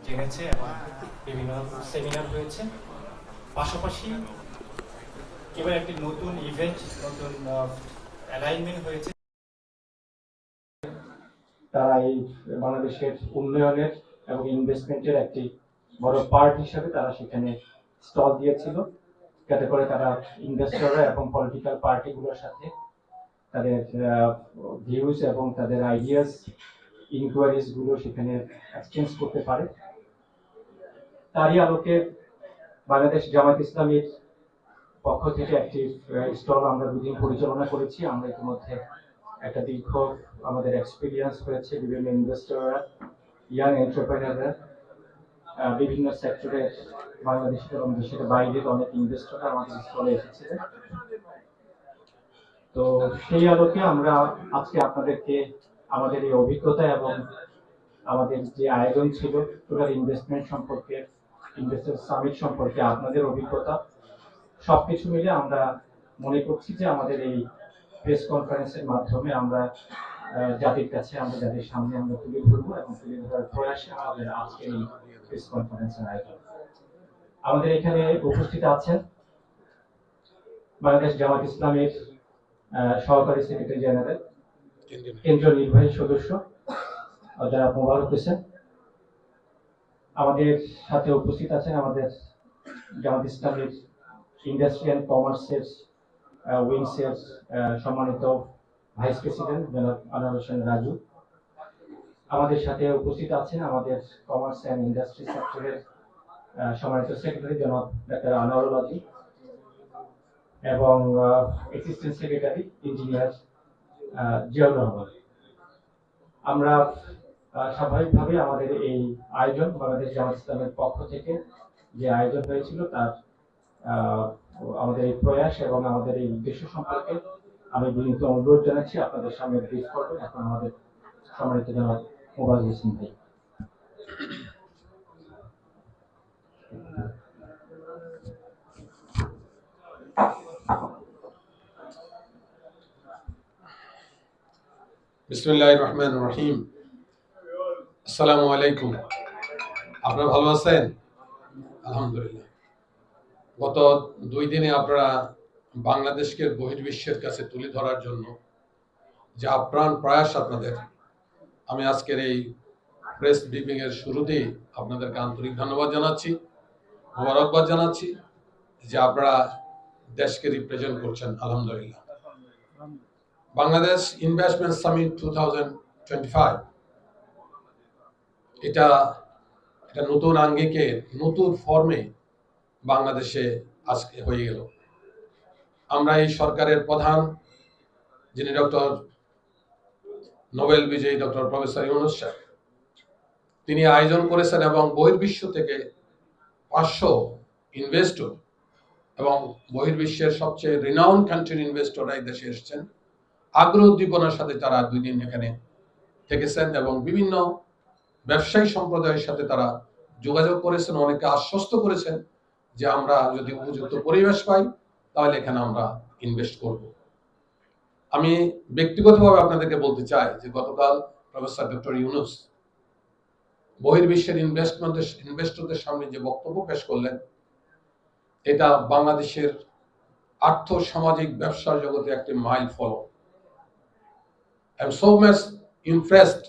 জেনেছে এবং বিভিন্ন সেমিনার হয়েছে। পাশাপাশি এবার একটি নতুন ইভেন্ট, নতুন অ্যালাইনমেন্ট হয়েছে। তারা এই বাংলাদেশের উন্নয়নের এবং ইনভেস্টমেন্টের একটি বড় পার্ট হিসেবে তারা সেখানে স্টল দিয়েছিল, যাতে করে তারা ইনভেস্টররা এবং পলিটিক্যাল পার্টিগুলোর সাথে তাদের ভিউজ এবং তাদের আইডিয়াস, ইনকোয়ারিজ গুলো সেখানে এক্সচেঞ্জ করতে পারে। তারই আলোকে বাংলাদেশ জামায়াত ইসলামীর পক্ষ থেকে একটি স্টল আমরা দুদিন পরিচালনা করেছি। আমরা ইতিমধ্যে একটা দীর্ঘ আমাদের এক্সপিরিয়েন্স হয়েছে। বিভিন্ন ইনভেস্টররা, ইয়াং এন্টারপ্রেনাররা, বিভিন্ন সেক্টরের বাংলাদেশের এবং দেশের বাইরের অনেক ইনভেস্টররা আমাদের স্টলে এসেছিলেন। তো সেই আলোকে আমরা আজকে আপনাদেরকে আমাদের এই অভিজ্ঞতা এবং আমাদের যে আয়োজন ছিল টোটাল ইনভেস্টমেন্ট সম্পর্কে, ইনভেস্টর সামিট সম্পর্কে আপনাদের অভিজ্ঞতা সবকিছু মিলে আমরা মনে করছি যে আমাদের এই প্রেস কনফারেন্সের মাধ্যমে আমরা জাতির কাছে, আমরা জাতির সামনে আমরা তুলে ধরবো এবং তুলে ধরার প্রয়াসে আমাদের আজকের এই প্রেস কনফারেন্সের আয়োজন। আমাদের এখানে উপস্থিত আছেন বাংলাদেশ জামাত ইসলামের সহকারী সেক্রেটারি জেনারেল, কেন্দ্রীয় নির্বাহী সদস্য জনাব মোবারক হোসেন। আমাদের সাথে উপস্থিত আছেন আমাদের জামাত ইসলামের ইন্ডাস্ট্রি অ্যান্ড কমার্সের উইংসের সম্মানিত ভাইস প্রেসিডেন্ট জনাব আনোয়ার হোসেন রাজু। আমাদের সাথে উপস্থিত আছেন আমাদের কমার্স অ্যান্ড ইন্ডাস্ট্রি সেক্টরের সম্মানিত সেক্রেটারি জনাব ডাক্তার আনোয়ারুল আজিম এবং assistant secretary engineer Ziaur Rahman. আমরা স্বাভাবিকভাবে আমাদের এই আয়োজন বাংলাদেশ জামাত ইসলামের পক্ষ থেকে যে আয়োজন হয়েছিল তার আমাদের এই প্রয়াস এবং আমাদের এই উদ্দেশ্য সম্পর্কে আমি বিনীত অনুরোধ জানাচ্ছি আপনাদের সামনে ব্রিফ করবেন এখন আমাদের সম্মানিত জনাব মোবারক হোসেন ভাই। বিসমিল্লাহির রহমানির রহিম। আসসালামু আলাইকুম। আপনারা ভালো আছেন? আলহামদুলিল্লাহ। গত 2 দিনে আপনারা বাংলাদেশকে বহির্বিশ্বের কাছে তুলে ধরার জন্য যে আপ্রাণ প্রয়াস আপনাদের, আমি আজকের এই প্রেস ব্রিফিং এর শুরুতেই আপনাদেরকে আন্তরিক ধন্যবাদ জানাচ্ছি, মোবারকবাদ জানাচ্ছি যে আপনারা দেশকে রিপ্রেজেন্ট করছেন। আলহামদুলিল্লাহ। বাংলাদেশ ইনভেস্টমেন্ট সামিট 2025 এটা নতুন আঙ্গিকে, নতুন ফর্মে বাংলাদেশে আজকে হয়ে গেল। আমরা এই সরকারের প্রধান, যিনি ডক্টর নোবেল বিজয়ী ডক্টর প্রফেসর ইউনূস সাহেব, তিনি আয়োজন করেছেন এবং বহির্বিশ্ব থেকে 500 ইনভেস্টর এবং বহির্বিশ্বের সবচেয়ে রিনাউন্ড কান্ট্রির ইনভেস্টররা এই দেশে এসেছেন। আগ্রহ উদ্দীপনার সাথে তারা 2 দিন এখানে থেকেছেন এবং বিভিন্ন ব্যবসায়ী সম্প্রদায়ের সাথে তারা যোগাযোগ করেছেন, অনেকে আশ্বস্ত করেছেন যে আমরা যদি উপযুক্ত পরিবেশ পাই তাহলে এখানে আমরা ইনভেস্ট করব। আমি ব্যক্তিগতভাবে আপনাদেরকে বলতে চাই যে গতকাল প্রফেসর ডক্টর ইউনূস বহির্বিশ্বের ইনভেস্টরদের সামনে যে বক্তব্য পেশ করলেন, এটা বাংলাদেশের আর্থ সামাজিক ব্যবসার জগতে একটি মাইল ফলক। I am so much impressed।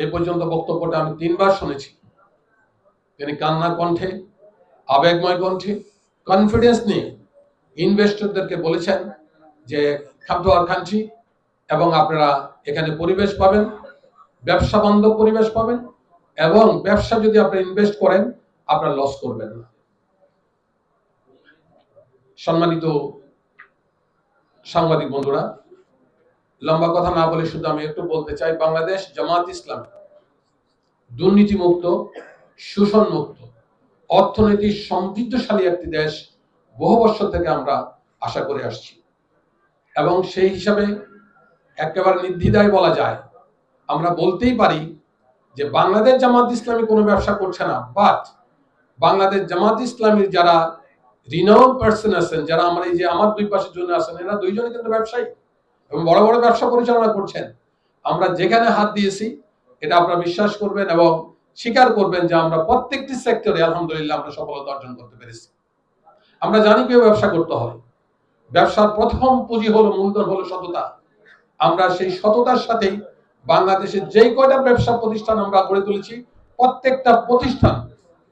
এই পর্যন্ত বক্তব্যটা আমি 3 বার শুনেছি। তিনি কান্না কণ্ঠে, আবেগময় কণ্ঠে, কনফিডেন্স নিয়ে ইনভেস্টরদেরকে বলেছেন যে come to our country এবং আপনারা এখানে পরিবেশ পাবেন, ব্যবসা বান্ধব পরিবেশ পাবেন এবং ব্যবসা যদি আপনি ইনভেস্ট করেন আপনারা লস করবেন না। সম্মানিত সাংবাদিক বন্ধুরা, লম্বা কথা না বলে শুধু আমি একটু বলতে চাই, বাংলাদেশ জামাত ইসলাম দুর্নীতিমুক্ত, শোষণ মুক্ত, অর্থনৈতিক সমৃদ্ধশালী একটি দেশ বহু বছর থেকে আমরা আশা করে আসছি এবং সেই হিসাবে একেবারে নির্দ্বিধায় বলা যায়, আমরা বলতেই পারি যে বাংলাদেশ জামাত ইসলামী কোনো ব্যবসা করছে না, বাট বাংলাদেশ জামাত ইসলামীর যারা রিনাউন্ড পার্সন আছেন, যারা আমরা এই যে আমার 2 পাশের জন্য আছেন, এরা 2 জনই কিন্তু ব্যবসায়ী এবং বড় বড় ব্যবসা পরিচালনা করছেন। আমরা যেখানে হাত দিয়েছি এটা আপনারা বিশ্বাস করবেন এবং স্বীকার করবেন যে আমরা প্রত্যেকটি সেক্টরে আলহামদুলিল্লাহ আমরা সফলতা অর্জন করতে পেরেছি। আমরা জানি কিভাবে ব্যবসা করতে হয়। ব্যবসার প্রথম পুঁজি হলো, মূলধন হলো সততা। আমরা সেই সততার সাথেই বাংলাদেশের যেই কয়টা ব্যবসা প্রতিষ্ঠান আমরা গড়ে তুলেছি, প্রত্যেকটা প্রতিষ্ঠান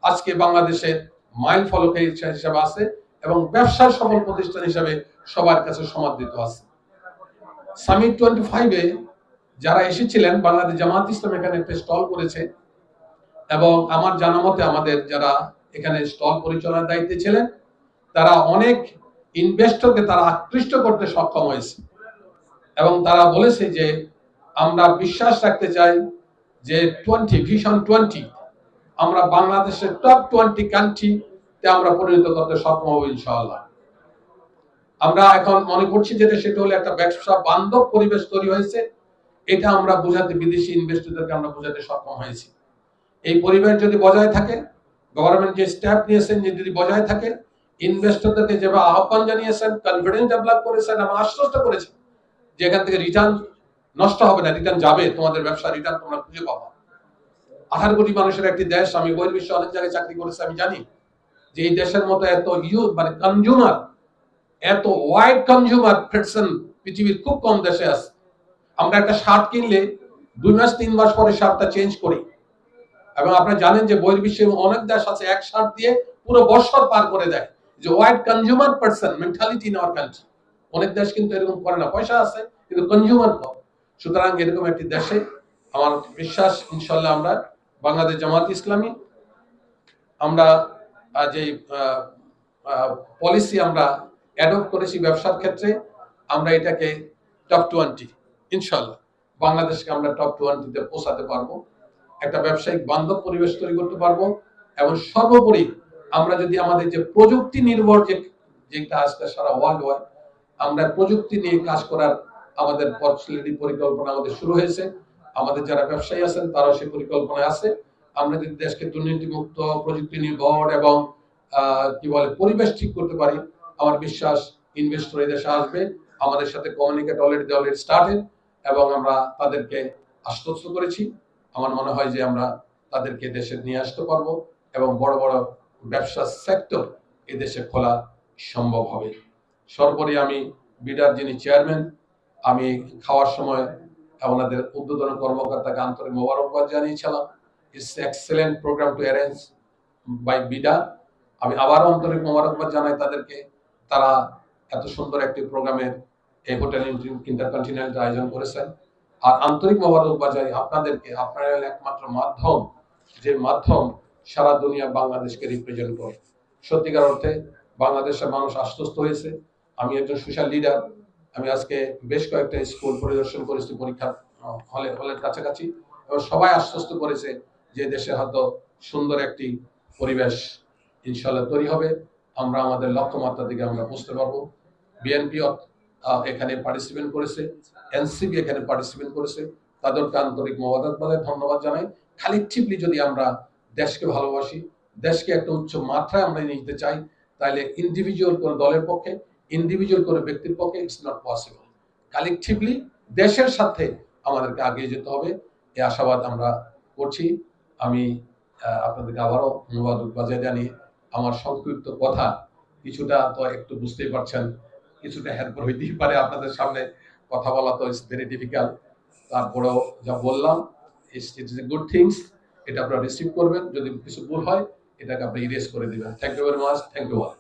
আজকে বাংলাদেশের মাইল ফলকে হিসাবে আছে এবং ব্যবসার সফল প্রতিষ্ঠান হিসাবে সবার কাছে সমাদৃত আছে। সামিট 25-এ যারা এসেছিলেন, বাংলাদেশ জামাত ইসলাম এখানে একটা স্টল করেছে এবং আমার জানা মতে আমাদের যারা এখানে স্টল পরিচালনার দায়িত্বে ছিলেন তারা অনেক ইনভেস্টরকে তারা আকৃষ্ট করতে সক্ষম হয়েছে এবং তারা বলেছে যে আমরা বিশ্বাস রাখতে চাই যে ভিশন 20 আমরা বাংলাদেশের টপ 20 কান্ট্রিতে আমরা পরিণত করতে সক্ষম হব ইনশাআল্লাহ। আমরা এখন মনে করছি যেটা সেটা হলো একটা ব্যবসা বান্ধব পরিবেশ তৈরি হয়েছে। এটা আমরা বোঝাতে, বিদেশি ইনভেস্টরদেরকে আমরা বোঝাতে সক্ষম হয়েছি। এই পরিবেশ যদি বজায় থাকে, গভর্নমেন্ট যে স্টেপ নিয়েছেন যদি বজায় থাকে, ইনভেস্টরদেরকে যেভাবে আহ্বান জানিয়েছেন, কনফিডেন্স ডেভেলপ করেছেন এবং আশ্বস্ত করেছেন যে এখান থেকে রিটার্ন নষ্ট হবে না, রিটার্ন যাবে, তোমাদের ব্যবসা রিটার্ন তোমরা খুঁজে পাবা। 18 কোটি মানুষের একটি দেশ, আমি বহির্বিশ্বে অনেক জায়গায় চাকরি করেছি, আমি জানি যে এই দেশের মতো এত মানে কনজিউমার, এত ওয়াইড কনজিউমার পারসন পৃথিবীর খুব কম দেশে আছে। আমরা একটা শার্ট কিনলে 2 মাস 3 মাস পরে শার্টটা চেঞ্জ করি এবং আপনারা জানেন যে বহির্বিশ্বে অনেক দেশ আছে এক শার্ট দিয়ে পুরো বছর পার করে দেয়, যে wide consumer person mentality in our country. অনেক দেশ কিন্তু এরকম করে না, পয়সা আছে কিন্তু কনজিউমার কম। সুতরাং এরকম একটি দেশে আমার বিশ্বাস ইনশাআল্লাহ আমরা বাংলাদেশ জামাত ইসলামী আমরা যে পলিসি আমরা অ্যাডপ্ট করেছি ব্যবসার ক্ষেত্রে, আমরা এটাকে টপ 20 ইনশাআল্লাহ বাংলাদেশকে আমরা টপ 20-তে পৌঁছাতে পারবো, একটা ব্যবসায়িক বান্ধব পরিবেশ তৈরি করতে পারবো এবং সর্বোপরি আমরা যদি আমাদের যে প্রযুক্তি নির্ভর যেটা আজকে সারা ওয়ার্ল্ড ওয়াইড আমরা প্রযুক্তি নিয়ে কাজ করার আমাদের পরিকল্পনা আমাদের শুরু হয়েছে। আমাদের যারা ব্যবসায়ী আছেন তারাও সেই পরিকল্পনায় আছে। আমরা যদি দেশকে দুর্নীতিমুক্ত, প্রযুক্তি নির্ভর এবং কি বলে পরিবেশ ঠিক করতে পারি, আমার বিশ্বাস ইনভেস্টর এই দেশে আসবে। আমাদের সাথে কমিউনিকেট অলরেডি স্টার্টেড এবং আমরা তাদেরকে আশ্বস্ত করেছি। আমার মনে হয় যে আমরা তাদেরকে দেশে নিয়ে আসতে পারবো এবং বড় বড় ব্যবসা সেক্টর এই দেশে খোলা সম্ভব হবে। সর্বোপরি আমি বিডার যিনি চেয়ারম্যান, আমি খাওয়ার সময় আমাদের উদ্বোধন কর্মকর্তাকে আন্তরিক মোবারকবাদ জানিয়েছিলাম। It's excellent program to arrange by BIDA. আমি আবারও আন্তরিক মোবারকবাদ জানাই তাদেরকে, তারা এত সুন্দর একটি প্রোগ্রামের এই হোটেল ইন্টারকন্টিনেন্টাল আয়োজন করেছেন। আর আন্তরিক মোবারকবাদ জানাই আপনাদেরকে, আপনারা একমাত্র মাধ্যম যে মাধ্যম সারা দুনিয়া বাংলাদেশকে রিপ্রেজেন্ট করে। সত্যিকার অর্থে বাংলাদেশের মানুষ আশ্বস্ত হয়েছে। আমি একজন সোশ্যাল লিডার, আমি আজকে বেশ কয়েকটা স্কুল পরিদর্শন করেছি পরীক্ষা হলের কাছাকাছি এবং সবাই আশ্বস্ত করেছে যে দেশে হয়তো সুন্দর একটি পরিবেশ ইনশাআল্লাহ তৈরি হবে, আমরা আমাদের লক্ষ্যমাত্রা দিকে আমরা বুঝতে পারবো। বিএনপি এখানে পার্টিসিপেট করেছে, এনসিপি এখানে পার্টিসিপেট করেছে, তাদেরকে আন্তরিক মোবারকবাদ ধন্যবাদ জানাই। কালেকটিভলি যদি আমরা দেশকে ভালোবাসি, দেশকে একটা উচ্চ মাত্রায় আমরা নিয়ে যেতে চাই, তাহলে ইন্ডিভিজুয়াল কোনো দলের পক্ষে, ইন্ডিভিজুয়াল কোনো ব্যক্তির পক্ষে ইটস নট পসিবল। কালেকটিভলি দেশের সাথে আমাদেরকে এগিয়ে যেতে হবে, এই আশাবাদ আমরা করছি। আমি আপনাদেরকে আবারও ধন্যবাদ জানিয়ে আমার সংক্ষিপ্ত কথা কিছুটা তো একটু বুঝতেই পারছেন, কিছুটা হেরফের হইতেই পারে, আপনাদের সামনে কথা বলা তো ইটস ভেরি ডিফিকাল্ট। তারপরেও যা বললাম ইটস এ গুড থিংস, এটা আপনারা রিসিভ করবেন। যদি কিছু ভুল হয় এটাকে আপনি ইরেজ করে দিবেন। Thank you very much, thank you all.